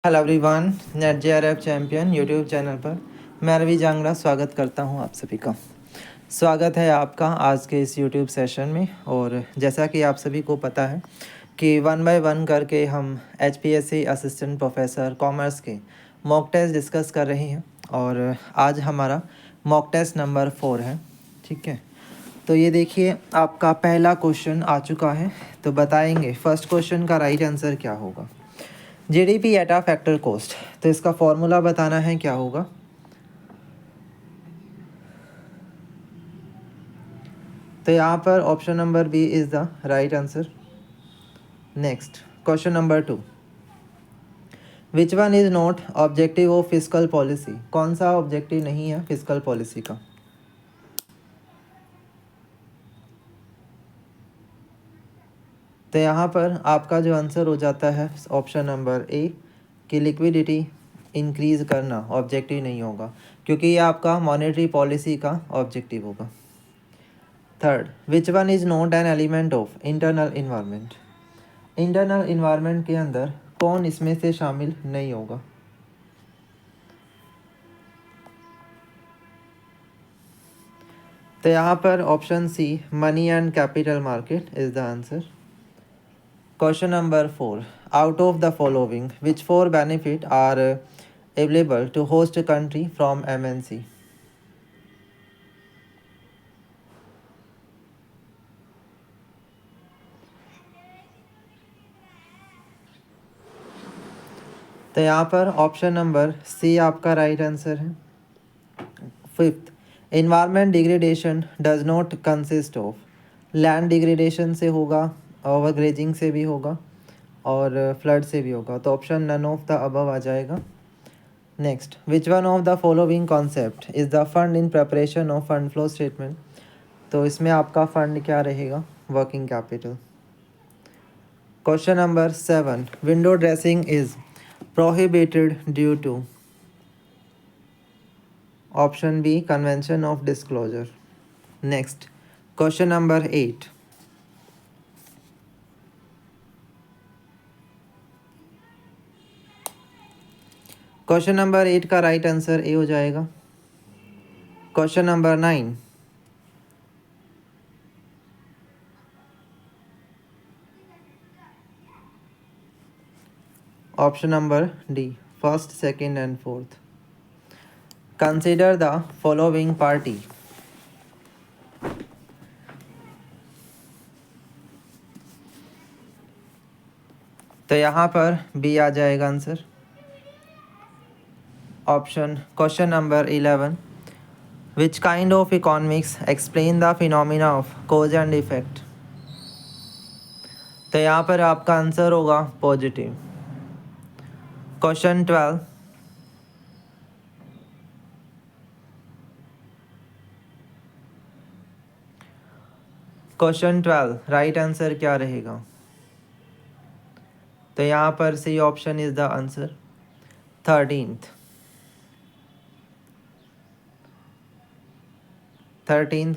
Hello everyone, net JRF champion YouTube channel पर मैं रवि जांगड़ा स्वागत करता हूं आप सभी का। स्वागत है आपका आज के इस यूट्यूब सेशन में। और जैसा कि आप सभी को पता है कि 1 बाय 1 करके हम एचपीएससी असिस्टेंट प्रोफेसर कॉमर्स के मॉक टेस्ट डिस्कस कर रहे हैं और आज हमारा मॉक टेस्ट नंबर 4 है। ठीक है, तो ये देखिए आपका पहला क्वेश्चन आ चुका है, तो बताएंगे फर्स्ट क्वेश्चन का राइट आंसर क्या होगा। GDP at a factor cost, तो इसका फॉर्मूला बताना है क्या होगा। तो यहाँ पर option number B is the right answer. Next question number 2, which one is not objective of fiscal policy, कौन सा ऑब्जेक्टिव नहीं है फिस्कल पॉलिसी का। तो यहाँ पर आपका जो आंसर हो जाता है ऑप्शन नंबर ए कि लिक्विडिटी इंक्रीज़ करना ऑब्जेक्टिव नहीं होगा, क्योंकि ये आपका मॉनेटरी पॉलिसी का ऑब्जेक्टिव होगा। Third, which one is not an element of internal environment, internal environment के अंदर कौन इसमें से शामिल नहीं होगा। तो यहाँ पर option C money and capital market is the answer. Question number 4, out of the following which 4 benefit are available to host country from MNC. तो यहाँ पर ऑप्शन नंबर सी आपका राइट आंसर है। Fifth, environment degradation does not consist of, land degradation से होगा, overgrazing से भी होगा और फ्लड से भी होगा, तो option none of the above आ जाएगा। Next, which one of the following concept is the fund in preparation of fund flow statement, तो इसमें आपका फंड क्या रहेगा, working capital. Question number 7, window dressing is prohibited due to, option B convention of disclosure. Next question number 8, question number 8 का right answer A हो जाएगा। Question number 9, option number D first, second and fourth. Consider the following party, तो यहाँ पर B आ जाएगा answer. Option question number 11, which kind of economics explain the phenomena of cause and effect, तो यहाँ पर आपका आंसर होगा positive. Question 12, question 12 right answer क्या रहेगा, तो यहाँ पर C option is the answer. 13th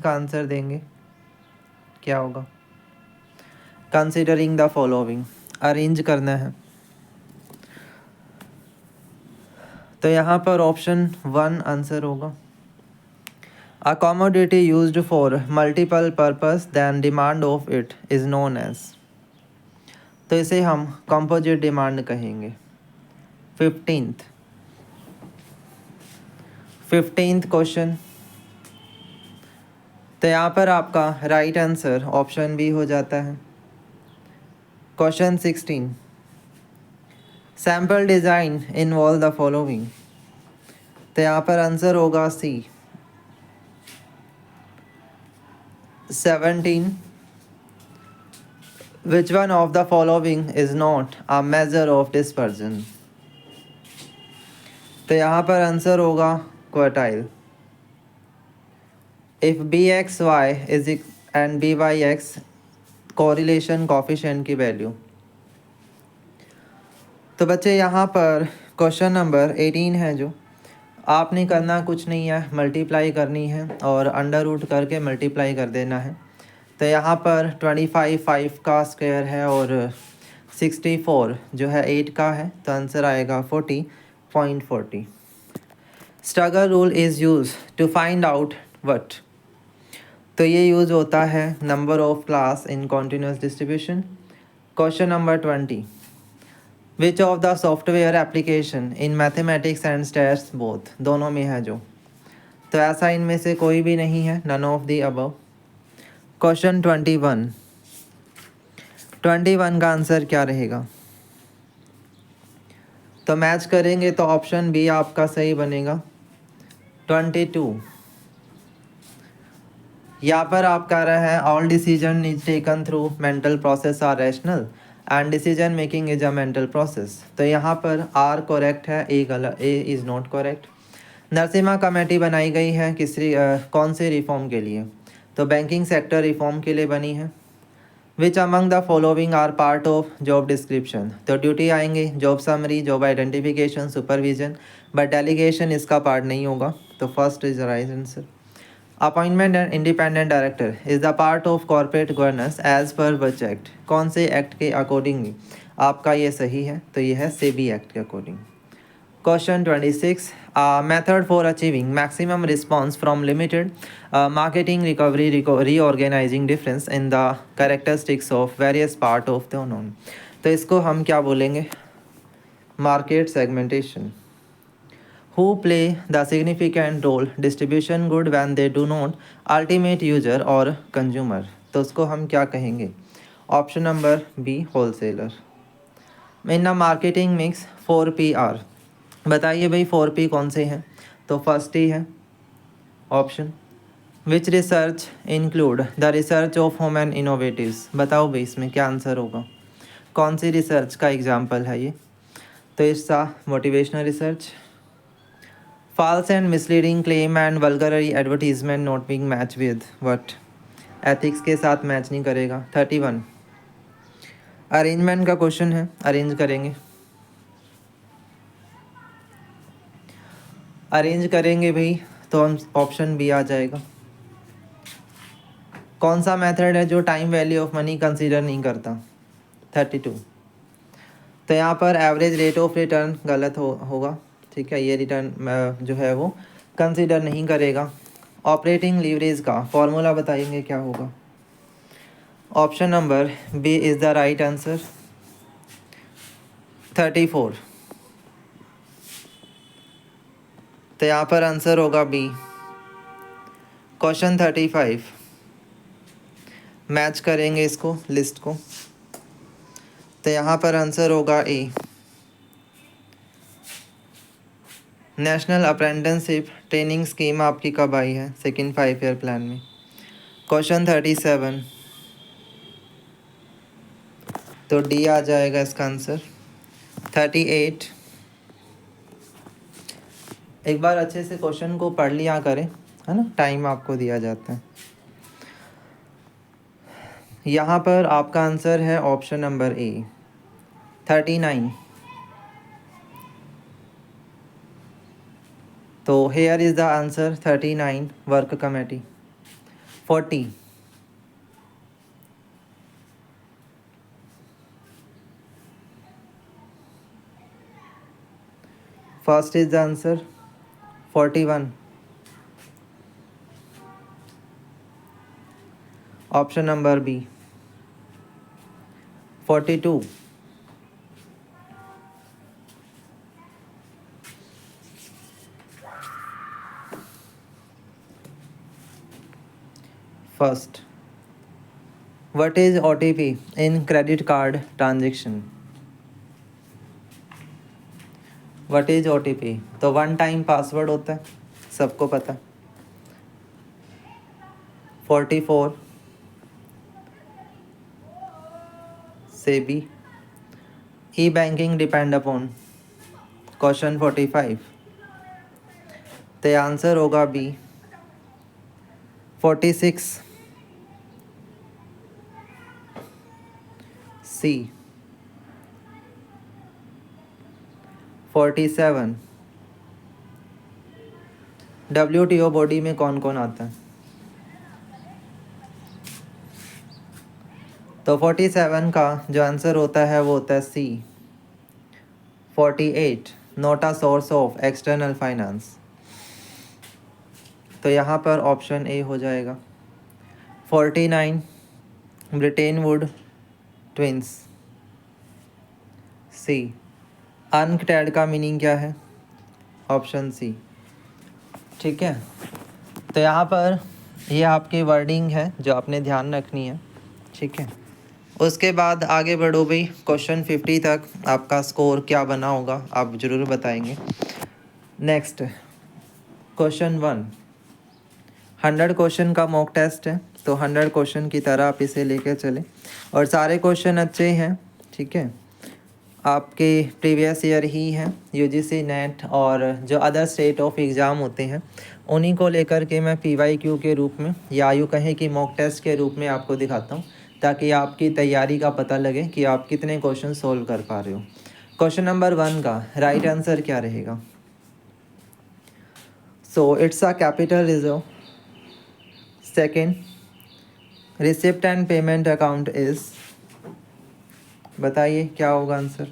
का आंसर देंगे क्या होगा। कंसिडरिंग द फॉलोइंग, अरेंज करना है, तो यहाँ पर ऑप्शन 1 आंसर होगा। A commodity used for multiple purpose than demand of it is known as, तो इसे हम कंपोजिट डिमांड कहेंगे। 15th क्वेश्चन, तो यहाँ पर आपका राइट आंसर ऑप्शन बी हो जाता है। Question 16, sample design involve the following, तो यहाँ पर आंसर होगा C. 17, which one of the following is not a measure of dispersion, तो यहाँ पर आंसर होगा quartile. If B X Y is and B Y X correlation coefficient की value, तो बच्चे यहाँ पर क्वेश्चन नंबर 18 है, जो आपने करना कुछ नहीं है, मल्टीप्लाई करनी है और अंडर रूट करके मल्टीप्लाई कर देना है। तो यहाँ पर 25 5 का स्क्वायर है और 64 जो है 8 का है, तो आंसर आएगा 40.40। Struggle rule is use to find out what. तो ये यूज़ होता है number of class in continuous distribution. Question number 20, which of the software application in mathematics and stats both, दोनों में है जो, तो ऐसा इनमें से कोई भी नहीं है, none of the above. Question 21 का आंसर क्या रहेगा? तो मैच करेंगे तो ऑप्शन बी आपका सही बनेगा। 22, यहाँ पर आप कह रहे हैं all decision is taken through mental process are rational and decision making is a mental process. तो यहाँ पर आर करेक्ट है, ए गलत, A is not correct. Narasimha committee बनाई गई है कौन से रिफॉर्म के लिए? तो बैंकिंग सेक्टर रिफॉर्म के लिए बनी है। Which among the following are part of job description? तो ड्यूटी आएंगे, job summary, job identification, supervision, but delegation इसका पार्ट नहीं होगा, तो first is the right answer. Appointment and independent director is the part of corporate governance as per which act? कौन से act के accordingly आपका ये सही है? तो ये है सेबी एक्ट के according. Question 26, method for achieving maximum response from limited marketing recovery reorganising difference in the characteristics of various part of the known. तो इसको हम क्या बोलेंगे? Market segmentation. Who play the significant role distribution good when they do not ultimate user or consumer? तो उसको हम क्या कहेंगे? Option number B wholesaler. In the marketing mix 4P बताइए भाई 4P कौन से हैं? तो फर्स्ट ही है option. Which research include the research of human innovatives? बताओ भाई इसमें क्या आंसर होगा? कौन सी रिसर्च का एग्जाम्पल है ये? तो इसका motivational research. False and misleading claim and vulgar advertisement not being matched with what? Ethics के साथ मैच नहीं करेगा। 31, अरेंजमेंट का क्वेश्चन है, अरेंज करेंगे। अरेंज करेंगे भाई तो हम ऑप्शन बी आ जाएगा। कौन सा मेथड है जो time value of money consider नहीं करता? 32, तो यहाँ पर एवरेज रेट ऑफ रिटर्न गलत होगा, ठीक है, ये रिटर्न जो है वो कंसीडर नहीं करेगा। ऑपरेटिंग लीवरेज का फॉर्मूला बताएंगे क्या होगा? Option number B is the right answer. 34, तो यहाँ पर आंसर होगा बी। क्वेश्चन 35, मैच करेंगे इसको, लिस्ट को, तो यहाँ पर आंसर होगा ए। नेशनल अप्रेंटिसशिप ट्रेनिंग स्कीम आपकी कब आई है? सेकंड 5 ईयर प्लान में। क्वेश्चन 37, तो डी आ जाएगा इसका आंसर। 38, एक बार अच्छे से क्वेश्चन को पढ़ लिया करें, है ना, टाइम आपको दिया जाता है। यहाँ पर आपका आंसर है ऑप्शन नंबर ए। 39, तो here is the answer 39 work committee. 40, first is the answer. 41, option number B. 42, first. What is OTP in credit card transaction? What is OTP? तो वन टाइम पासवर्ड होता है, सबको पता। 44, SEBI. E banking depend upon? Question 45, तो answer होगा B. 46, सी। 47, WTO body में कौन कौन आता है? तो 47 का जो आंसर होता है वो होता है C, 48 not a source of external finance. तो यहाँ पर ऑप्शन ए हो जाएगा। 49 ब्रिटेन वुड ट्विंस, सी। अनक्टेड का मीनिंग क्या है? Option C. ठीक है, तो यहाँ पर ये आपकी वर्डिंग है जो आपने ध्यान रखनी है। ठीक है, उसके बाद आगे बढ़ो भाई, क्वेश्चन 50 तक आपका स्कोर क्या बना होगा आप ज़रूर बताएंगे। नेक्स्ट क्वेश्चन 1, 100 क्वेश्चन का मॉक टेस्ट है, तो 100 क्वेश्चन की तरह आप इसे लेकर चलें और सारे क्वेश्चन अच्छे हैं। ठीक है, आपके प्रीवियस ईयर ही हैं, यूजीसी नेट और जो अदर स्टेट ऑफ एग्ज़ाम होते हैं उन्हीं को लेकर के मैं पीवाईक्यू के रूप में या यूँ कहें कि मॉक टेस्ट के रूप में आपको दिखाता हूँ, ताकि आपकी तैयारी का पता लगे कि आप कितने क्वेश्चन सोल्व कर पा रहे हो। क्वेश्चन नंबर 1 का राइट आंसर क्या रहेगा? So it's a capital reserve. Second, receipt and payment account is, बताइए क्या होगा आंसर?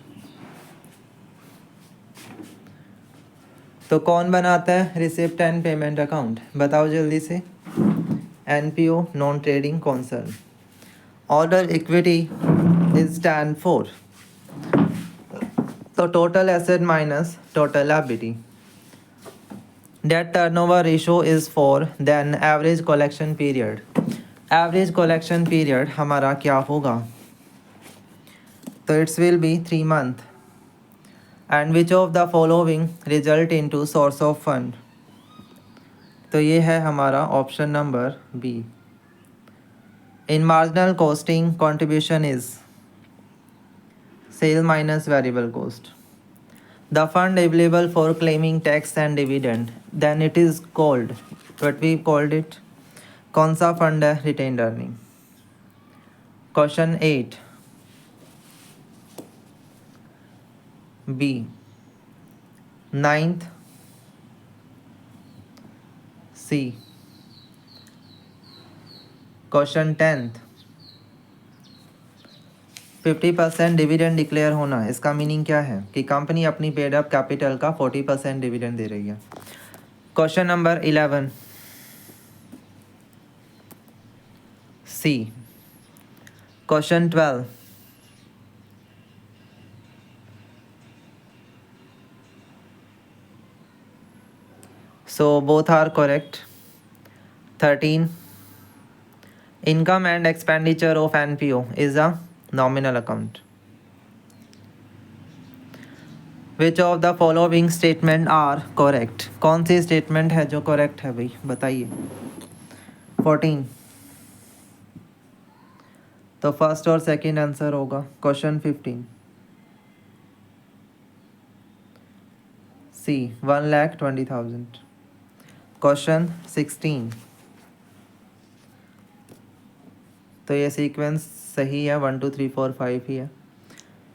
तो कौन बनाता है रिसिप्ट एंड पेमेंट अकाउंट? बताओ जल्दी से। NPO, non trading concern. Order equity is stand for, तो total asset minus total liability. Debt turnover ratio is for then average collection period. Average collection period हमारा क्या होगा? तो it's will be 3 month. And which of the following result into source of fund? तो ये है हमारा option number B. In marginal costing contribution is sale minus variable cost. The fund available for claiming tax and dividend, then it is called, what we called it, कौन सा fund है? Retained earning. Question 8 B, 9th C, question 10th 50% dividend declare होना, इसका meaning क्या है? कि company अपनी paid up capital का 40% डिविडेंड दे रही है। Question number 11 C. Question 12 so both are correct। 13 income and expenditure of NPO is a nominal account। Which of the following statement are correct? कौन सी स्टेटमेंट है जो करेक्ट है भाई, बताइए। 14 तो फर्स्ट और सेकंड आंसर होगा। क्वेश्चन 15 सी, 1,20,000। क्वेश्चन 16 तो ये सीक्वेंस सही है, 1 2 3 4 5 ही है।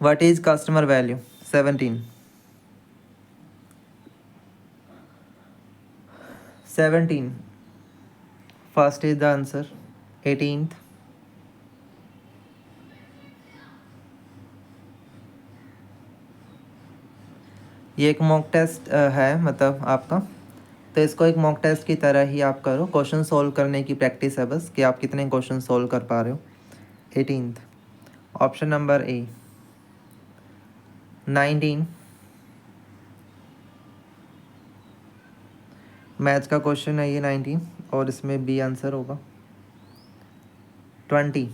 What is customer value? 17 first is the answer. 18th ये एक मॉक टेस्ट है मतलब आपका, तो इसको एक मॉक टेस्ट की तरह ही आप करो। क्वेश्चन सोल्व करने की प्रैक्टिस है बस, कि आप कितने क्वेश्चन सोल्व कर पा रहे हो। 18th option number A. 19 maths का क्वेश्चन है ये 19, और इसमें बी आंसर होगा। 20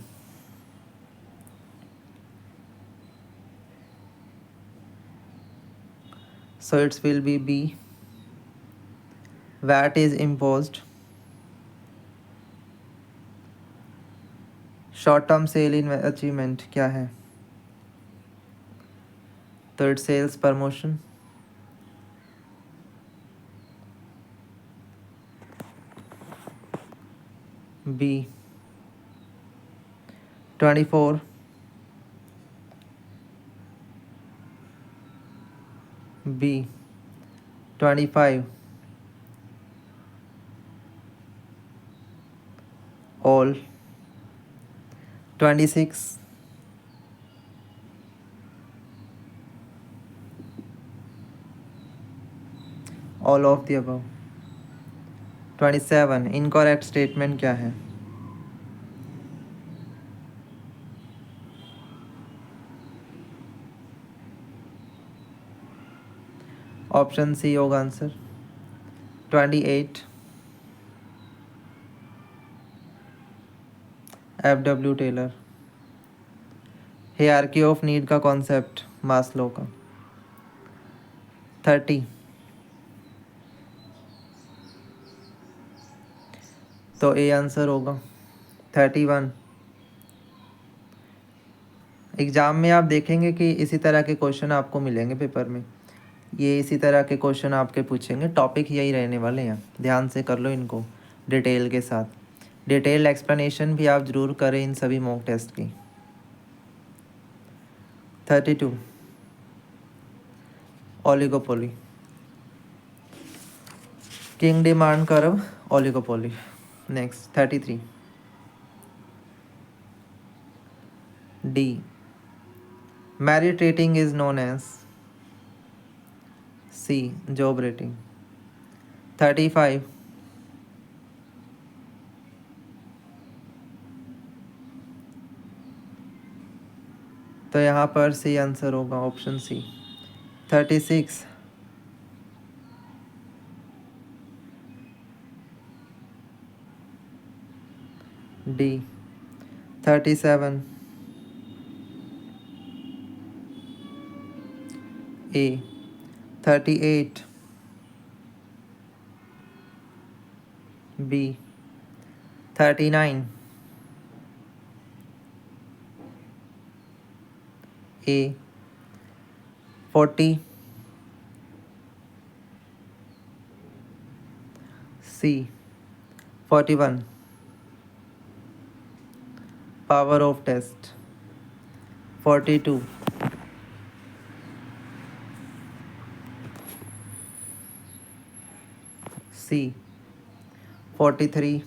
so it will be B, VAT is imposed। Short term sale in achievement क्या है? तो it sales promotion. B 24 B 25 all 26, all of the above. 27, incorrect statement क्या है? ऑप्शन सी होगा answer. 28, F.W. Taylor. Hierarchy of need का concept Maslow का। 30, तो A answer होगा। 31, एग्ज़ाम में आप देखेंगे कि इसी तरह के क्वेश्चन आपको मिलेंगे पेपर में। ये इसी तरह के क्वेश्चन आपके पूछेंगे, टॉपिक यही रहने वाले हैं, ध्यान से कर लो इनको डिटेल के साथ। डिटेल एक्सप्लेनेशन भी आप ज़रूर करें इन सभी मॉक टेस्ट की। 32, oligopoly. Kinked demand curve, oligopoly. Next 33, D, merit rating is known as. C, job rating. 35, तो यहाँ पर सी आंसर होगा, option C. 36, D. 37, A. 38, B. 39, A. 40, C. 41, power of test. 42, C. 43,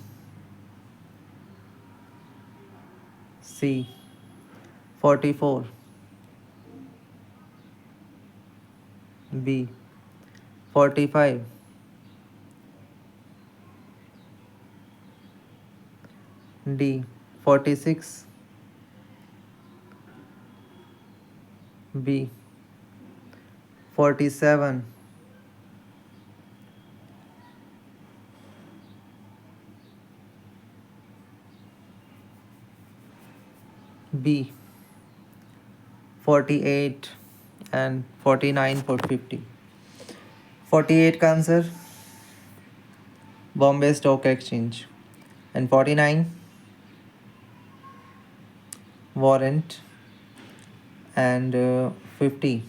C. 44, B. 45, D. 46, B. 47, B. 48 and 49 for 50। 48 का answer Bombay stock exchange and 49 warrant and 50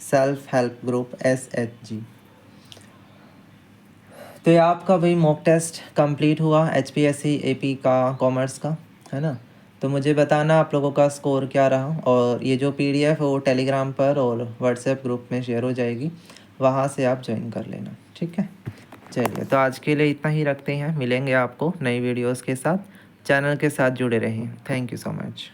self help group SHG। तो ये आपका भाई mock test complete हुआ HPSC AP का commerce का, है ना। तो मुझे बताना आप लोगों का स्कोर क्या रहा, और ये जो PDF है वो टेलीग्राम पर और व्हाट्सएप ग्रुप में शेयर हो जाएगी, वहाँ से आप ज्वाइन कर लेना, ठीक है। चलिए, तो आज के लिए इतना ही रखते हैं, मिलेंगे आपको नई वीडियोस के साथ। चैनल के साथ जुड़े रहें। Thank you so much.